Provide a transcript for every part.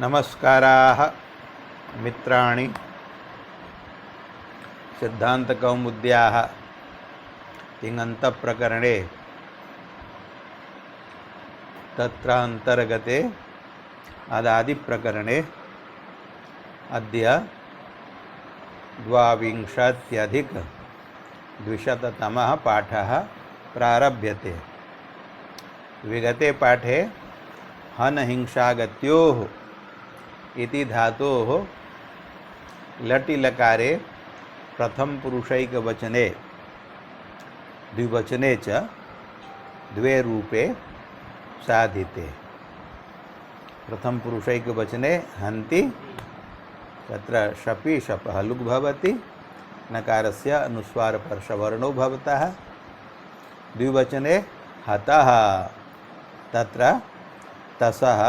नमस्काराः मित्राणि सिद्धान्तकौमुद्याः तिङन्तप्रकरणे तत्र अन्तर्गते अदादिप्रकरणे अद्य 22-अधिक-200तमः पाठः प्रारभ्यते। विगते पाठे हनहिंसागत्योः इति धातोः लटिलकारे प्रथमपुरुषैकवचने द्विवचने च द्वे रूपे साधिते। प्रथमपुरुषैकवचने हन्ति तत्र शपि शपः लुग् भवति, नकारस्य अनुस्वारपर्शवर्णो भवतः। द्विवचने हतः तत्र तसः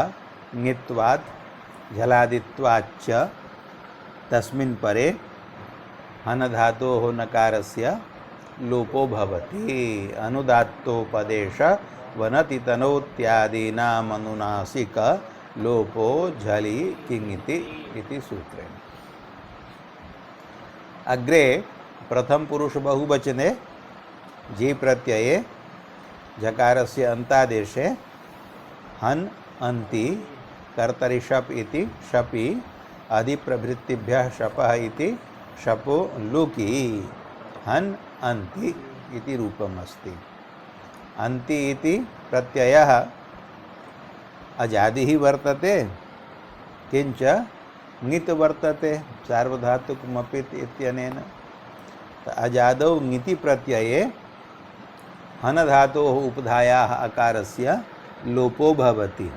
ङित्वात् झलादित्वाच्च तस्मिन् परे हन धातोः नकारस्य लोपो भवति। अनुदात्तोपदेश वनति तनोत्यादीनाम् अनुनासिक लोपो झलि किङिति इति सूत्रेण। अग्रे प्रथम पुरुष बहुवचने जी प्रत्यये झकारस्य अन्तादेशे हन अन्ति कर्तरि शप इति शपि अधिप्रभृतिभ्यः शपः इति शपो लुकि हन अन्ति इति रूपम् अस्ति। अन्ति इति प्रत्ययः अजादिः वर्तते, किंच ङित् वर्तते सार्वधातुकमपित् इत्यनेन। अजादौ ङिति प्रत्यये हन धातोः उपधायाः अकारस्य लोपो भवति।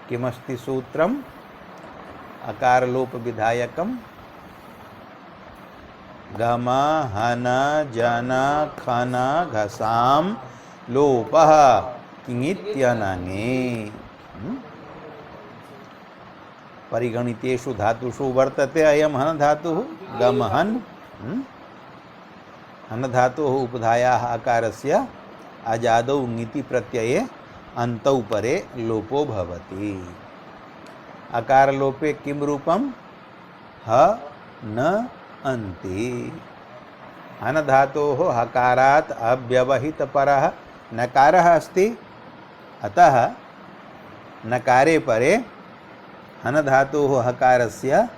किमस्ति सूत्रम्? अकारलोप विधायकम् गम हन जन खन घसाम लोपः किङित्यनने। परिगणितेषु धातुषु वर्तते अयं हन धातुः गमहन। हन धातोः उपधायाः अकारस्य अजादौ ङिति प्रत्यये अन्तौ परे लोपो भवति। अकार लोपे किं रूपं? ह न अन्ति। हन धातोः हकारात् अव्यवहित परः नकारः अस्ति, अतः नकारे परे हन धातोः हकारस्य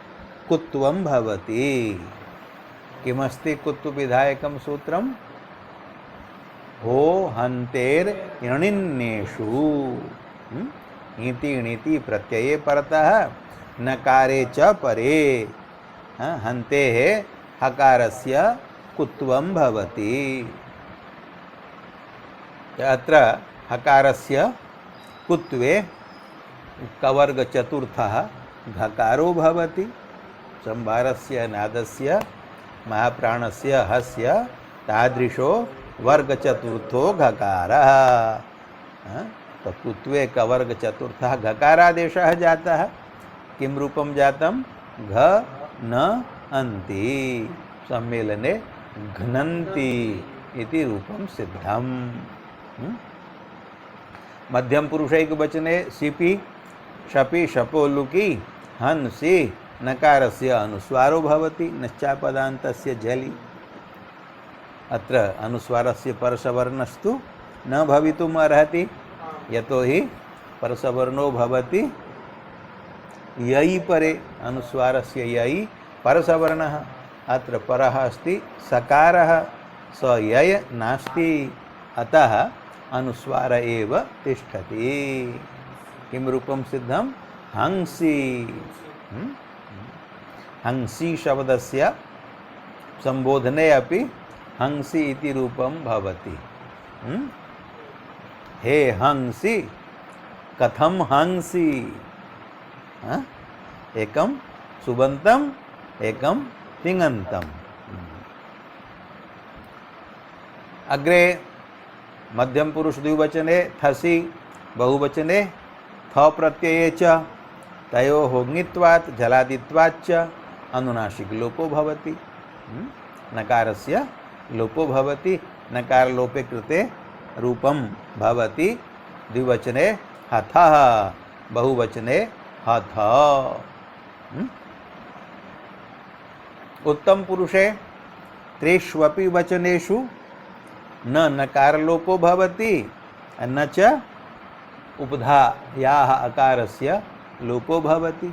कुत्वं भवति। किमस्ति कुत्व विधायकं सूत्रं? हो हन्तेर यणिन्नेषु। इति णिति प्रत्यये परतः नकारे च परे हन्तेः हकारस्य कुत्वं भवति। अत्र हकारस्य कुत्वे कवर्ग चतुर्थः घकारो भवति। संभारस्य नादस्य महाप्राणस्य हस्य तादृशो वर्ग चतुर्थो घकारः। तो कुत्वे कवर्ग चतुर्थः घकारादेशः जातः। किं रूपं जातं? घ न अन्ति सम्मेलने घ्नन्ति इति रूपं सिद्धम्। मध्यम पुरुषैकवचने सिपि शपि शपो लुकि हंसि नकारस्य अनुस्वारो भवति नश्चापदान्तस्य झलि। अत्र अनुस्वारस्य परसवर्णस्तु न भवितुम् अर्हति, यतोहि परसवर्णो भवति ययि परे। अनुस्वारस्य ययि परसवर्णः। अत्र परः अस्ति सकारः, स यय नास्ति, अतः अनुस्वार एव तिष्ठति। किं रूपं सिद्धं? हंसि। हंसि शब्दस्य संबोधने अपि हंसि इति रूपं भवति। हे हंसि, कथं हंसि? एकं सुबन्तम् एकं तिङन्तम्। अग्रे मध्यम पुरुष द्विवचने थसि, बहुवचने थ प्रत्यये च तयोः ङित्वात् झलादित्वाच्च अनुनासिक लोपो भवति। नकारस्य लोपो भवति। नकार लोपे कृते रूपं भवति। द्विवचने हथः, बहुवचने हथ। उत्तम पुरुषे त्रिष्वपि वचनेषु न नकारलोपो भवति न च उपधायाः अकारस्य लोपो भवति।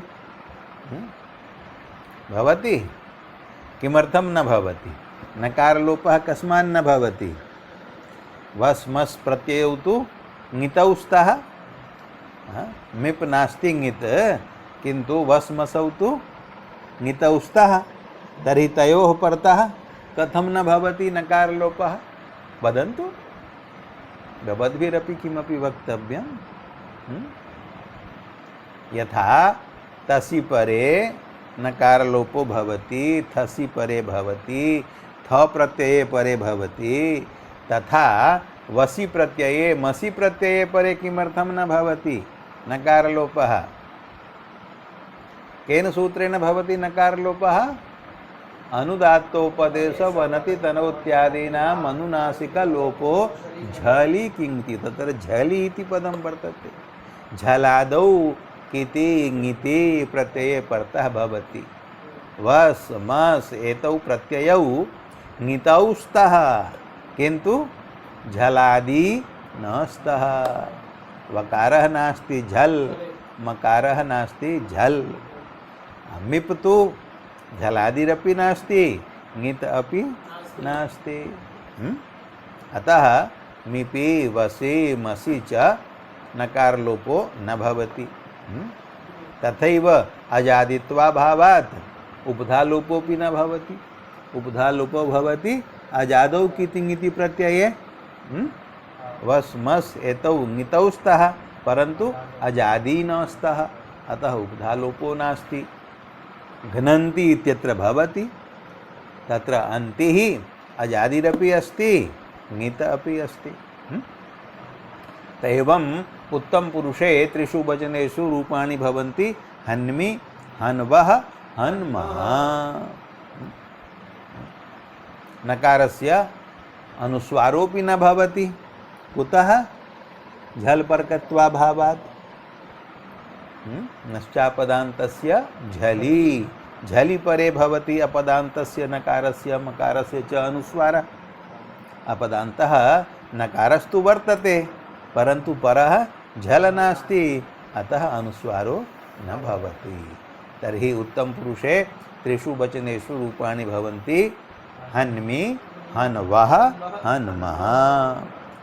भवति किमर्थं न भवति? नकारलोपः कस्मात् न भवति? वस्मस् प्रत्ययौ तु ङितौ स्तः। मिप् नास्ति ङित्, किन्तु वस्मसौ तु ङितौ स्तः। तर्हि तयोः परतः कथं न भवति नकारलोपः? वदन्तु, भवद्भिरपि किमपि वक्तव्यं। यथा तसि परे नकारलोपो भवति, थसि परे भवति, थ प्रत्यये परे भवति, तथा वसि प्रत्यये मसि प्रत्यये परे किमर्थं न भवति नकारलोपः? केन सूत्रेण भवति नकारलोपः? अनुदात्तोपदेश वनति तनोत्यादीनाम् अनुनासिकलोपो झलि किङ्ति। तत्र झलि इति पदं वर्तते। झलादौ किति ङिति प्रत्यये परतः भवति। वस् मस् एतौ प्रत्ययौ ङितौ स्तः, किन्तु झलादि न स्तः। वकारः नास्ति झल्, मकारः नास्ति झल्। मिप् तु झलादिरपि नास्ति, ङित् अपि नास्ति। अतः मिपि वसि मसि च नकारलोपो न भवति। तथैव अजादित्वाभावात् उपधालोपोऽपि न भवति। उपधालोपो भवति अजादौ किति ङिति प्रत्यये। वस् मस् एतौ ङितौ स्तः, परन्तु अजादि न स्तः, अतः उपधालोपो नास्ति। घ्नन्ति इत्यत्र भवति, तत्र अन्तिः अजादिरपि अस्ति, ङित् अपि अस्ति। एवम् उत्तम पुरुषे त्रिषु वचनेषु रूपाणि भवन्ति हन्मि, हन्वः, हन्मः। नकारस्य अनुस्वारोऽपि न भवति। कुतः? झल्पर्कत्वाभावात्। नश्चापदान्तस्य झलि, झलि परे भवति अपदान्तस्य नकारस्य मकारस्य च अनुस्वारः। अपदान्तः नकारस्तु वर्तते, परन्तु परः झल नास्ति, अतः अनुस्वारो न भवति। तर्हि उत्तम पुरुषे त्रिषु वचनेषु रूपाणि भवन्ति हन्मि, हन्वः, हन्मः।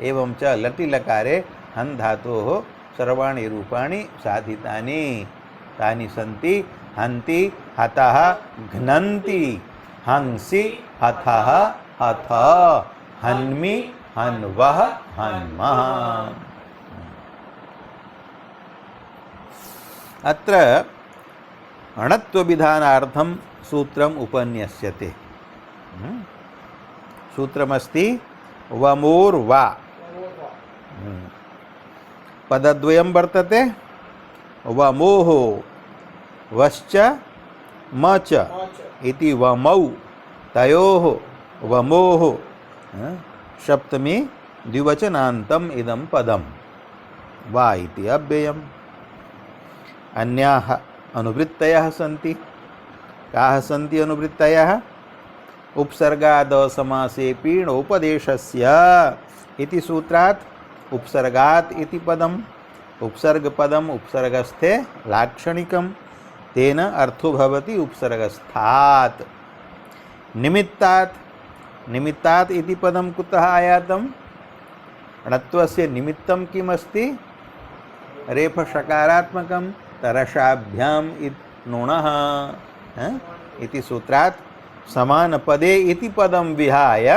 एवं च लटि लकारे हन् धातोः सर्वाणि रूपाणि साधितानि। तानि सन्ति हन्ति, हतः, घ्नन्ति, हंसि, हथः, हथ, हन्मि, हन्वः, हन्मः। अत्र अणत्वविधानार्थं सूत्रम् उपन्यस्यते। सूत्रमस्ति वमोर्वा। पदद्वयं वर्तते, वमोः वश्च मच इति वमौ, तयोः वमोः सप्तमी द्विवचनान्तम् इदं पदं। वा इति अव्ययम्। अन्याः अनुवृत्तयः सन्ति। काः सन्ति अनुवृत्तयः? उपसर्गादसमासे पीणोपदेशस्य इति सूत्रात् उपसर्गात् इति पदम्। उपसर्गपदम् उपसर्गस्थे लाक्षणिकं, तेन अर्थो भवति उपसर्गस्थात्। निमित्तात्, निमित्तात् इति पदं कुतः आयातम्? णत्वस्य निमित्तं किमस्ति? रेफषकारात्मकं तरसाभ्याम् णुणः इति सूत्रात् समानपदे इति पदं विहाय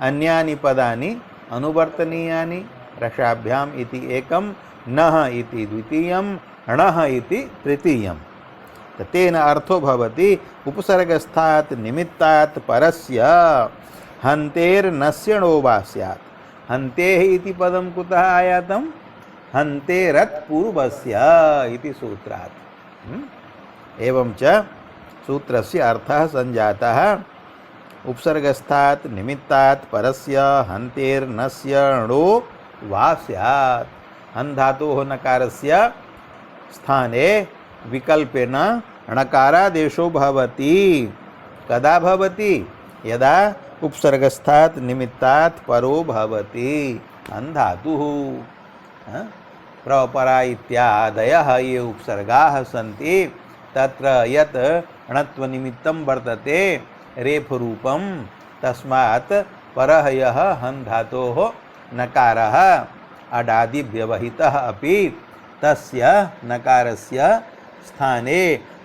अन्यानि पदानि अनुवर्तनीयानि। रसाभ्याम् इति एकं, नः इति द्वितीयं, णः इति तृतीयं। तेन अर्थो भवति उपसर्गस्थात् निमित्तात् परस्य हन्तेर्नस्य णो वा स्यात्। हन्तेः इति पदं कुतः आयातं? हन्तेरत् पूर्वस्य इति सूत्रात्। एवं च सूत्रस्य अर्थः संजातः उपसर्गस्थात् निमित्तात् परस्य हन्तेर्नस्य णो वा स्यात्। हन् धातोः नकारस्य स्थाने विकल्पेन णकारादेशो भवति। कदा भवति? यदा उपसर्गस्थात् निमित्तात् परो भवति। अन्धातुः प्रपरा इत्यादयः ये उपसर्गाः सन्ति तत्र यत् णत्वनिमित्तं वर्तते रेफरूपं तस्मात् परः यः हन् धातोः नकारः अडादि व्यवहितः अपि तस्य नकारस्य स्थाने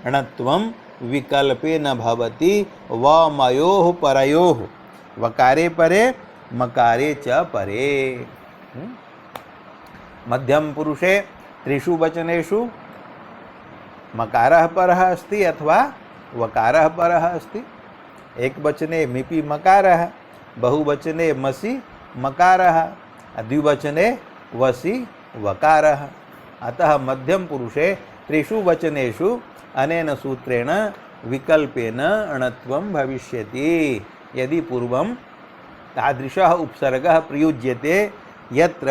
णत्वं विकल्पे न भवति। वमयोः परयोः वकारे परे मकारे च परे। मध्यम पुरुषे त्रिषु वचनेषु मकारः परः अस्ति अथवा वकारः परः अस्ति। एक वचने मिपि मकारः, बहुवचने मसि मकारः, द्विवचने वसि वकारः। अतः मध्यम पुरुषे त्रिषु वचनेषु अनेन सूत्रेण विकल्पेन अणत्वं भविष्यति। यदि पूर्वं तादृशः उपसर्गः प्रयुज्यते यत्र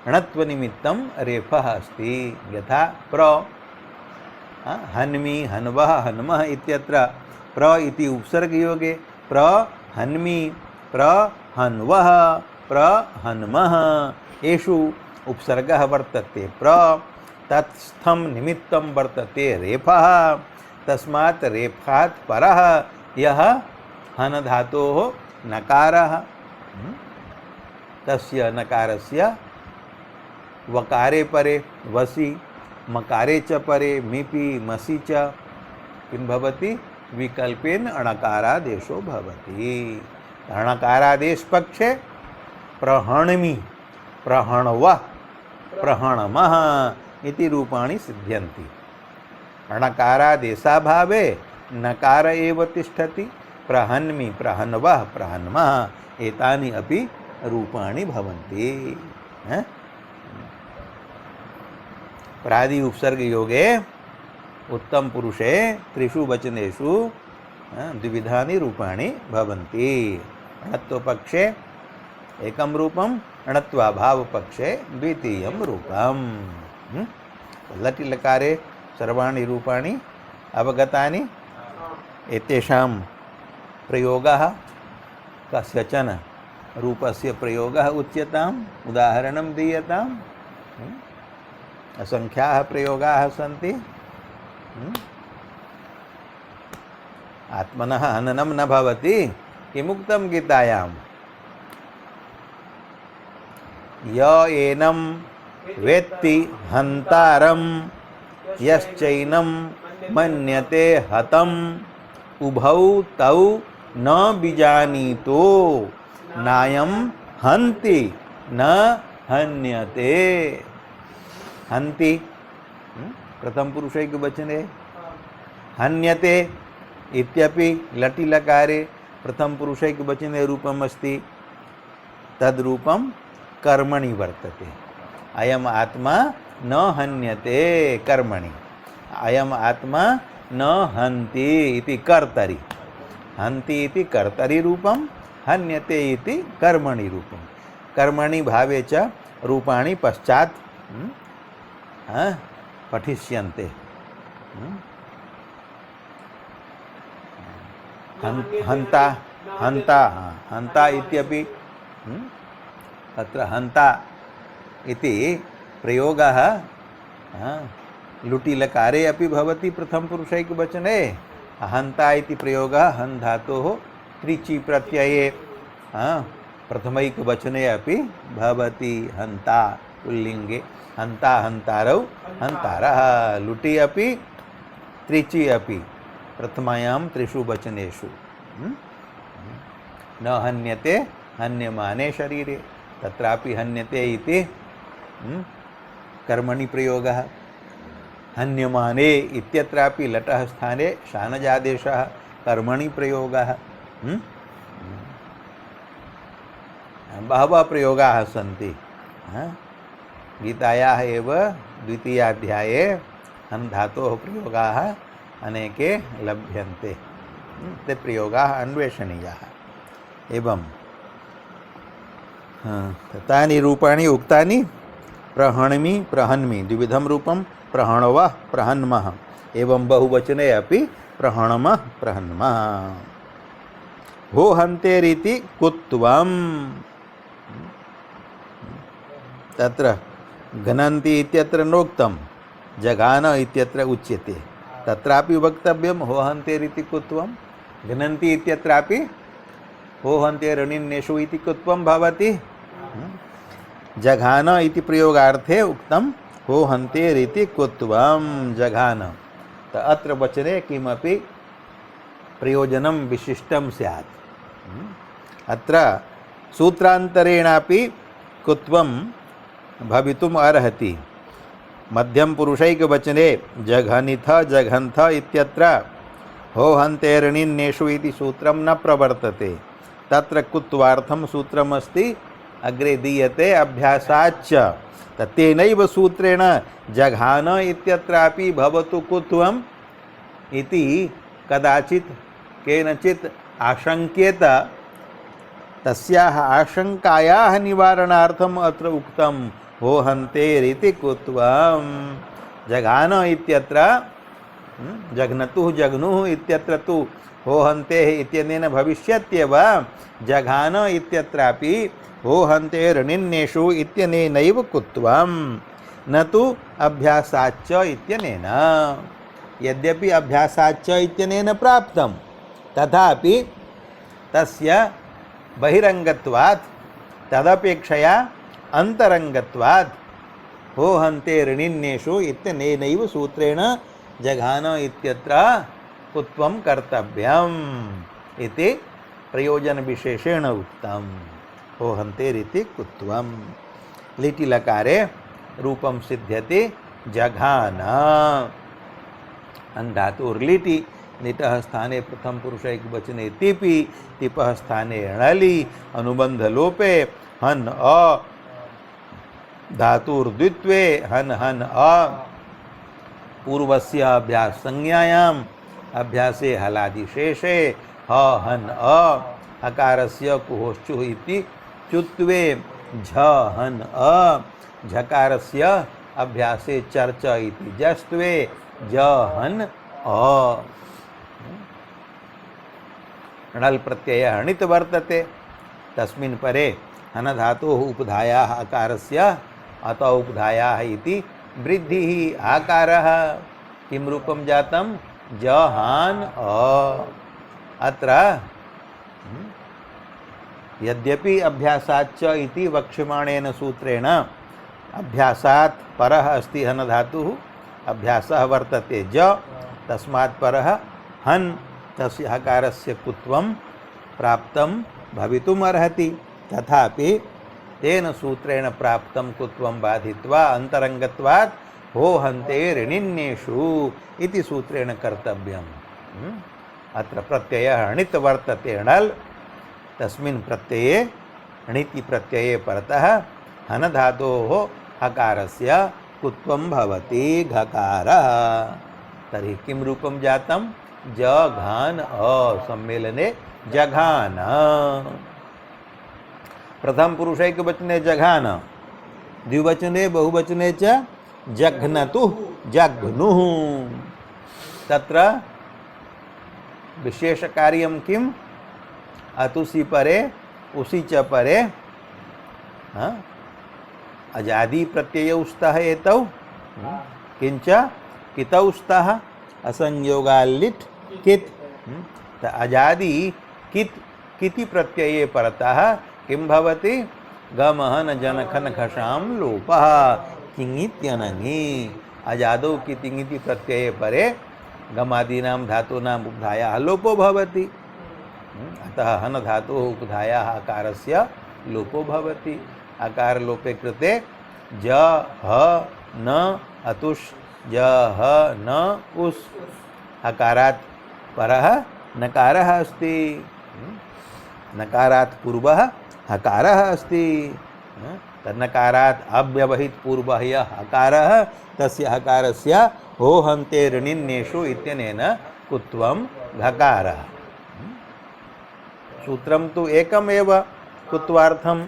णत्वनिमित्तं रेफः अस्ति। यथा प्र हन्मि हन्वः हन्मः इत्यत्र प्र इति उपसर्गयोगे प्र हन्मि प्र हन्वः प्र हन्मः एषु उपसर्गः वर्तते। प्र तत्स्थं निमित्तं वर्तते रेफः। तस्मात् रेफात् परः यः हन् धातोः नकारः तस्य नकारस्य वकारे परे वसि मकारे च परे मिपि मसि च किं भवति? विकल्पेन अणकारादेशो भवति। अणकारादेश पक्षे प्रहणमि प्रहणवः प्रहणमः इति रूपाणि सिद्ध्यन्ति। अणकारादेशाभावे नकार एव तिष्ठति। प्रहन्मि प्रहन्वः प्रहन्मः एतानि अपि रूपाणि भवन्ति। प्रादि उपसर्ग योगे उत्तम पुरुषे त्रिषु वचनेषु द्विविधानि रूपाणि भवन्ति। णत्वपक्षे एकं रूपं, णत्वाभावपक्षे द्वितीयं रूपम्। लटि लकारे सर्वाणि रूपाणि अवगतानि। एतेषां प्रयोगः कस्यचन रूपस्य प्रयोगः उच्यताम्। उदाहरणं दीयताम्। असंख्याः प्रयोगाः सन्ति। आत्मनः हननं न भवति किमुक्तं गीतायाम्? य एनं वेत्ति हन्तारं यश्चैनं मन्यते हतम् उभौ तौ न बीजानीतो नायं हन्ति न हन्यते। हन्ति प्रथम पुरुषैक वचने, हन्यते इत्यपि लटि लकारे प्रथम पुरुषैक वचने रूपम् अस्ति। तद्रूपं कर्मणि वर्तते। अयम आत्मा न हन्यते कर्मणि, अयम आत्मा न हन्ति इति कर्तरि। हन्ति इति कर्तरि रूपं, हन्यते इति कर्मणि रूपं। कर्मणि भावे च रूपाणि पश्चात् पठिष्यन्ते। हन्ता हन्ता हन्ता इत्यपि तत्र हन्ता इति प्रयोगः लुटि लकारे अपि भवति प्रथम पुरुषैक वचने। हन्ता इति प्रयोगः हन् धातोः त्रिचि प्रत्यये प्रथमैक वचने अपि भवति। हन्ता पुल्लिङ्गे, हन्ता हन्तारौ हन्तारः। लुटि अपि त्रिचि अपि प्रथमायां त्रिषु वचनेषु। न हन्यते हन्यमाने शरीरे, तत्रापि हन्यते इति कर्मणि प्रयोगः। हन्यमाने इत्यत्रापि लटः स्थाने शानजादेशः कर्मणि प्रयोगः। बहवः प्रयोगाः सन्ति। गीतायाः एव द्वितीयाध्याये हन् धातोः प्रयोगाः अनेके लभ्यन्ते। ते प्रयोगाः अन्वेषणीयाः। एवं तानि रूपाणि उक्तानि प्रहणमि प्रहन्मि द्विविधम रूपम प्रहणवः प्रहन्मः एवं बहुवचने अपि प्रहणमः प्रहन्मः। हो हन्तेरिति कुत्वम् तत्र घ्नन्ति इत्यत्र नोक्तं जघान इत्यत्र उच्यते तत्रापि वक्तव्यं हो हन्तेरिति कुत्वं घ्नन्ति इत्यत्रापि हो हन्तेरनिन्नेषु इति कुत्वं भवति। जघान इति प्रयोगार्थे उक्तं हो हन्तेरिति कुत्वं जघान तो अत्र वचने किमपि प्रयोजनं विशिष्टं स्यात्। अत्र सूत्रान्तरेणापि कुत्वं भवितुम् अर्हति। मध्यम पुरुषैकवचने जघनिथ जघन्थ इत्यत्र हो हन्तेर्निन्नेषु इति सूत्रं न प्रवर्तते। तत्र कुत्वार्थं सूत्रमस्ति अग्रे दीयते अभ्यासाच्च तेनैव सूत्रेण जघान इत्यत्रापि भवतु कुत्वम् इति कदाचित् केनचित् आशङ्क्येत तस्याः आशङ्कायाः निवारणार्थम् अत्र उक्तं हो हन्तेरिति कुत्वं। जघान इत्यत्र जघ्नतुः जघ्नुः इत्यत्र तु हो हन्तेः इत्यनेन भविष्यत्येव जघान इत्यत्रापि हो हन्तेर्निन्नेषु इत्यनेनैव कुत्वं न तु अभ्यासाच्च इत्यनेन। यद्यपि अभ्यासाच्च इत्यनेन प्राप्तं तथापि तस्य बहिरङ्गत्वात् तदपेक्षया अंतरंगत्वात् हो हन्तेर्निन्नेषु इत्यनेनैव सूत्रेण जघान इत्यत्र कुत्वं कर्तव्यम् इति प्रयोजन विशेषेण उक्तं हो हन्तेरिति कुत्वं। लिटि लकारे रूपं सिद्ध्यति जघान अन्धातुर्लिटि निटः स्थाने प्रथम पुरुषैकवचने तिपि तिपः स्थाने णलि अनुबंध लोपे हन अ धातुर्द्वित्वे हन हन अ पूर्वस्य अभ्यास संज्ञायाम् अभ्यासे हलादिशेषे ह हन अ हकारस्य कुहोश्चुः इति चुत्वे झ हन अ झकारस्य अभ्यासे चर्च इति जस्त्वे ज हन अ। णल् प्रत्ययः हणित वर्तते तस्मिन् परे हन धातोः उपधायाः अकारस्य अत उपधायाः इति वृद्धिः आकारः किं रूपं जातं जहान अ। अत्र यद्यपि अभ्यासाच्च इति वक्ष्यमाणेन सूत्रेण अभ्यासात् परः अस्ति हन धातुः अभ्यासः वर्तते ज तस्मात् परः हन तस्य हकारस्य कुत्वं प्राप्तं भवितुम् अर्हति। तथापि तेन सूत्रेण प्राप्तं कुत्वं बाधित्वा अंतरंगत्वात् हो हन्तेर्निन्नेषु इति सूत्रेण कर्तव्यम्। अत्र प्रत्ययः णित् वर्तते णल् तस्मिन् प्रत्यये णिति प्रत्यये परतः हन धातोः हकारस्य कुत्वं भवति घकारः। तर्हि किं रूपं जातं जघान अ सम्मेलने जघान। प्रथम पुरुषैकवचने जघान द्विवचने बहुवचने च जघ्नतुः जघ्नुः। तत्र विशेष कार्यं किम् अतुसि परे उसी च परे अजादि प्रत्ययौ स्तः एतौ किंच कितौ स्तः असंयोगाल्लिट् कित् अजादि कित् किति प्रत्यये परतः किं भवति गमहन जनखन खशां लोपः किङित्यनङि। अजादौ कितिङिति प्रत्यये परे गमादीनां धातूनाम् उपधायाः लोपो भवति अतः हन धातोः उपधायाः आकारस्य लोपो भवति। आकार लोपे कृते ज ह न अतुष् ज ह न उस् हकारात् परः नकारः अस्ति नकारात् पूर्वः हकारः अस्ति तन्नकारात् अव्यवहित पूर्वः यः हकारः तस्य हकारस्य हो हन्तेर्निन्नेषु इत्यनेन कुत्वं घकारः। सूत्रं तु एकमेव कुत्वार्थं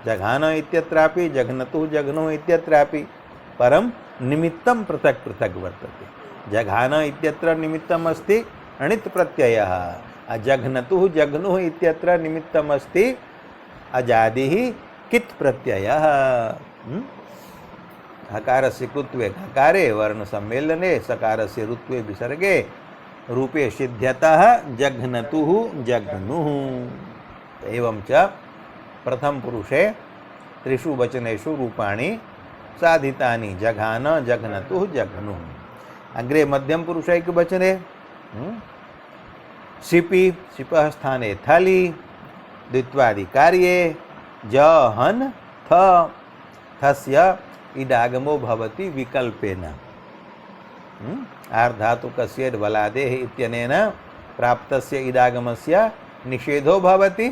जघान इत्यत्रापि जघ्नतुः जघ्नुः इत्यत्रापि परम निमित्तं पृथक् पृथक् वर्तते। जघान इत्यत्र निमित्तम् अस्ति अणित् प्रत्ययः, अजघ्नतुः जघ्नुः इत्यत्र निमित्तम् अस्ति अजादिः कित् प्रत्ययः। हकारस्य कृत्वे हकारे वर्ण सम्मेलने सकारस्य ऋत्वे विसर्गे रूपे सिद्ध्यतः जघ्नतुः जघ्नुः। एवं च प्रथम पुरुषे त्रिषु वचनेषु रूपाणि साधितानि जघान जघ्नतुः जघ्नुः। अग्रे मध्यम पुरुषैक वचने शिपि शिपः स्थाने थलि द्वित्वादि कार्ये जहन थ थस्य इडागमो भवति विकल्पेन। आर्धातुकस्य बलादेः इत्यनेन प्राप्तस्य इडागमस्य निषेधो भवति।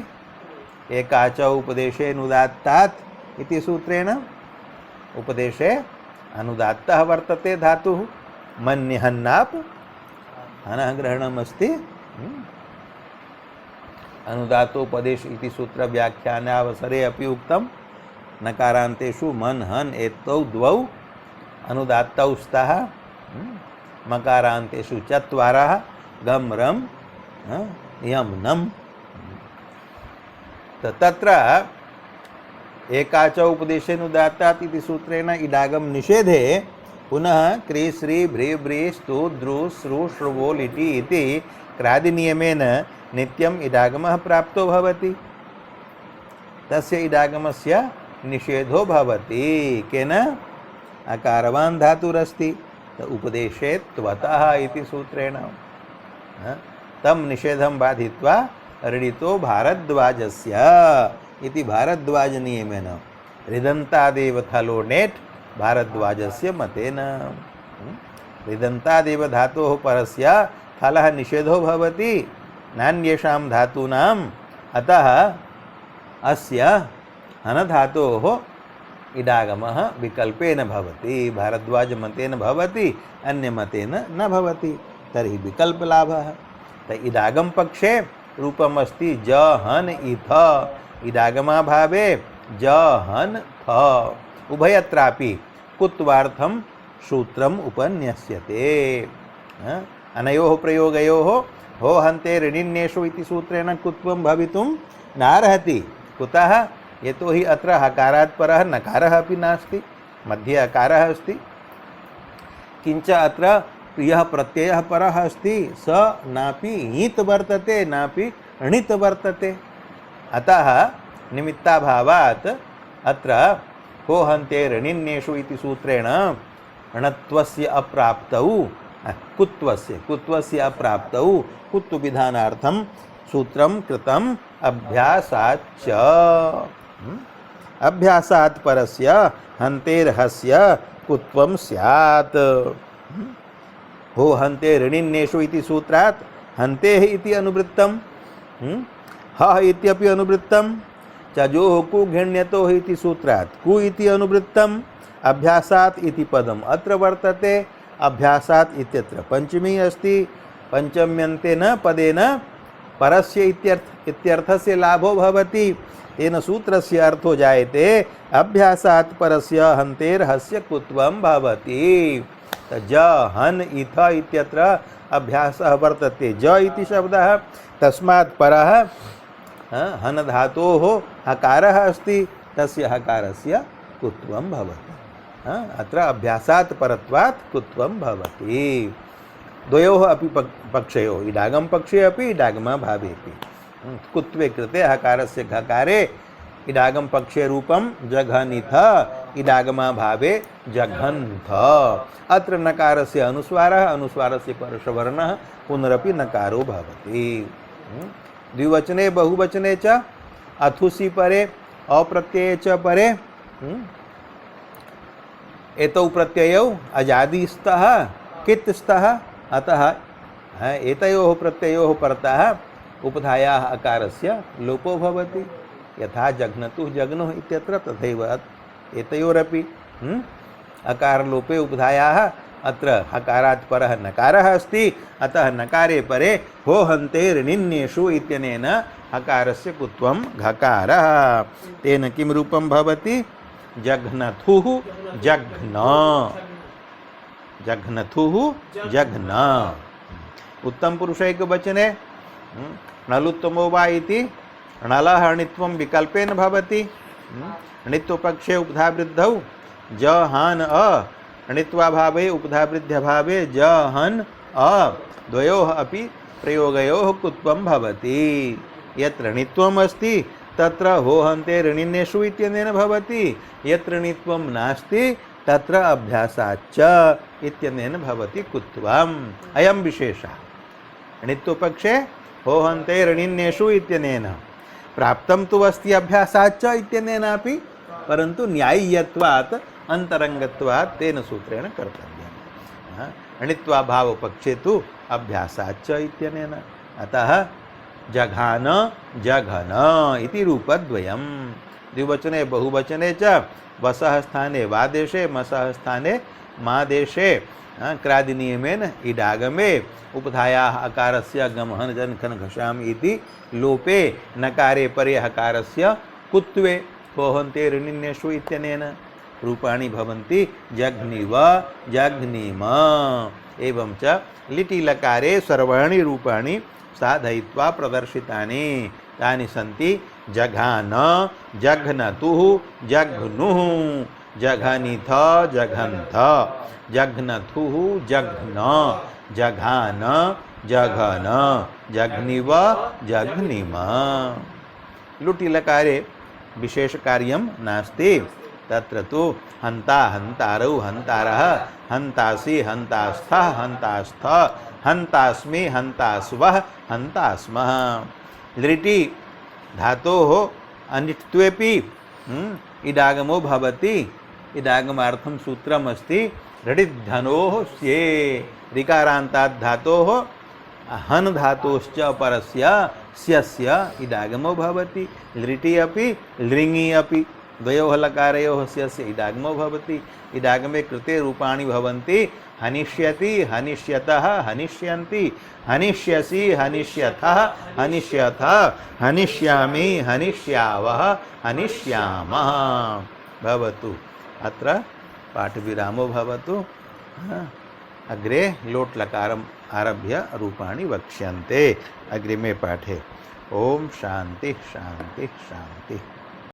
एकाच उपदेशे अनुदात्तात् इति सूत्रेण उपदेशे अनुदात्तः वर्तते धातुः। मन्यहन्नाप हनः ग्रहणम् अस्ति। अनुदातोपदेश इति सूत्र व्याख्यानावसरे अपि उक्तं। नकारान्तेषु मन हन एतौ द्वौ अनुदात्तौ स्तः। मकारान्तेषु चत्वारः गम रम यम नम। तत्र एकाच उपदेशेनुदात्तात् इति सूत्रेण इडागम निषेधे पुनः क्री श्री भ्री व्री स्तु द्रु श्रु श्रुवो लिटि इति क्रादिनियमेन नित्यम् इडागमः प्राप्तो भवति। तस्य इडागमस्य निषेधो भवति। केन? अकारवान् धातुरस्ति त उपदेशे त्वतः इति सूत्रेण तं निषेधं बाधित्वा ऋडितो भारद्वाजस्य इति भारद्वाज नियमेन ऋदन्तादेव थलो नेट् भारद्वाजस्य मतेन। ऋदन्तादेव धातोः परस्य थलः निषेधो भवति नान्येषां धातूनाम्। अतः अस्य हनधातोः इडागमः विकल्पेन भवति। भारद्वाज मतेन भवति, अन्यमतेन न भवति। तर्हि विकल्पलाभः। त इडागम पक्षे रूपम् अस्ति जहन इथ। इडागमाभावे जहन थ। उभयत्रापि कुत्वार्थं सूत्रम् उपन्यस्यते। अनयोः प्रयोगयोः हो हन्ते ऋणिन्येषु इति सूत्रेण कुत्वं भवितुं नार्हति। कुतः? यतोहि अत्र हकारात् परः नकारः अपि नास्ति, मध्ये अकारः अस्ति। किञ्च अत्र यः प्रत्ययः परः अस्ति स नापि ईत् वर्तते नापि णित् वर्तते। अतः निमित्ताभावात् अत्र को हन्ते ऋणिन्येषु इति सूत्रेण णत्वस्य अप्राप्तौ कुत्वस्य अप्राप्तौ कुत्वविधानार्थं सूत्रं कृतम् अभ्यासाच्च। अभ्यासात् परस्य हन्तेर्हस्य कुत्वं स्यात्। हो हन्ते ऋणिन्येषु इति सूत्रात् हन्तेः इति अनुवृत्तं, हः इत्यपि अनुवृत्तं। चजोः कु घृण्यतोः इति सूत्रात् कु इति अनुवृत्तं। अभ्यासात् इति पदम् अत्र वर्तते। अभ्यासात् इत्यत्र पंचमी अस्ति। पंचम्यन्तेन पदेन परस्य इत्यर्थस्य लाभो भवति। तेन सूत्रस्य अर्थो जायते अभ्यासात् परस्य हन्तेर्हस्य कुत्वं भवति। ज हन इथ इत्यत्र अभ्यासः वर्तते। ज इति शब्दः तस्मात् परः हन धातोः हकारः अस्ति, तस्य हकारस्य कुत्वं भवति। अत्र अभ्यासात् परत्वात् कुत्वं भवति। द्वयोः अपि पक्षयोः इडागम पक्षे अपि इडागमाभावे अपि कुत्वे कृते हकारस्य घकारे इडागम पक्षे रूपं जघनिथ, इडागमाभावे जघन्थ। अत्र नकारस्य अनुस्वारः, अनुस्वारस्य परसवर्णः पुनरपि नकारो भवति। द्विवचने बहुवचने च अथुसि परे अप्रत्यये च परे एतौ प्रत्ययौ अजादि स्तः कित् स्तः। अतः एतयोः प्रत्ययोः परतः उपधायाः अकारस्य लोपो भवति। यथा जघ्नतुः जघ्नुः इत्यत्र तथैव एतयोरपि अकारलोपे उपधायाः अत्र हकारात् परः नकारः अस्ति, अतः नकारे परे हो हन्ते ऋणिन्येषु इत्यनेन हकारस्य कुत्वं घकारः। तेन किं रूपं भवति? जघ्नथुः जघ्न, जघ्नथुः जघ्न। उत्तम पुरुष एकवचने णलुत्तमो वा इति णलः अणित्वं विकल्पेन भवति। णित्वपक्षे उपधावृद्धौ ज हान अ, णित्वाभावे उपधावृद्ध्यभावे ज हन अ द्वयोः अपि प्रयोगयोः कुत्वं भवति। यत्र णित्वम् अस्ति तत्र हो हन्ते ऋणिन्येषु इत्यनेन भवति, यत्र णित्वं नास्ति तत्र अभ्यासाच्च इत्यनेन भवति कुत्वम्। अयं विशेषः। णित्वपक्षे हो हन्ते ऋणिन्येषु इत्यनेन प्राप्तं तु अस्ति अभ्यासाच्च इत्यनेनापि, परन्तु न्याय्यत्वात् अन्तरङ्गत्वात् तेन सूत्रेण कर्तव्यम्। णित्वाभावपक्षे तु अभ्यासाच्च इत्यनेन। अतः जघान जघन इति रूपद्वयं। द्विवचने बहुवचने च वसः स्थाने वादेशे मसः स्थाने मादेशे क्रादिनियमेन इडागमे उपधायाः अकारस्य गमहन जनखन घषाम इति लोपे नकारे परे हकारस्य कुत्वे होहन्ते ऋणिन्येषु इत्यनेन रूपाणि भवन्ति जघ्निव जघ्निम। एवं च लिटि लकारे सर्वाणि रूपाणि साधयित्वा प्रदर्शितानि। तानि सन्ति जघान जघ्नतुः जघ्नुः जघनिथ जघन्थ जघ्नथुः जघ्न जघान जघन जघ्निव जघ्निम। लुटि लकारे विशेष कार्यं नास्ति। तत्र तु हन्ता हन्तारौ हन्तारः हन्तासि हन्तास्थः हन्तास्थ हन्तास्मि हन्तास्वः हन्तास्मः। लिटि धातोः अनिट्त्वेपि इडागमो भवति। इडागमार्थं सूत्रमस्ति ऋडिद्धनोः स्ये। ऋकारान्तात् धातोः हन् धातोश्च परस्य स्यस्य इडागमो भवति। लिटि अपि लृङि अपि द्वयोः लकारयोः स्यस्य इडागमो भवति। इडागमे कृते रूपाणि भवन्ति हनिष्यति हनिष्यतः हनिष्यन्ति हनिष्यसि हनिष्यथः हनिष्यथ हनिष्यामि हनिष्यावः हनिष्यामः भवतु। अत्र पाठविरामो भवतु। अग्रे लोट् लकारम् आरभ्य रूपाणि वक्ष्यन्ते अग्रिमे पाठे। ओम शांति शांति शांति।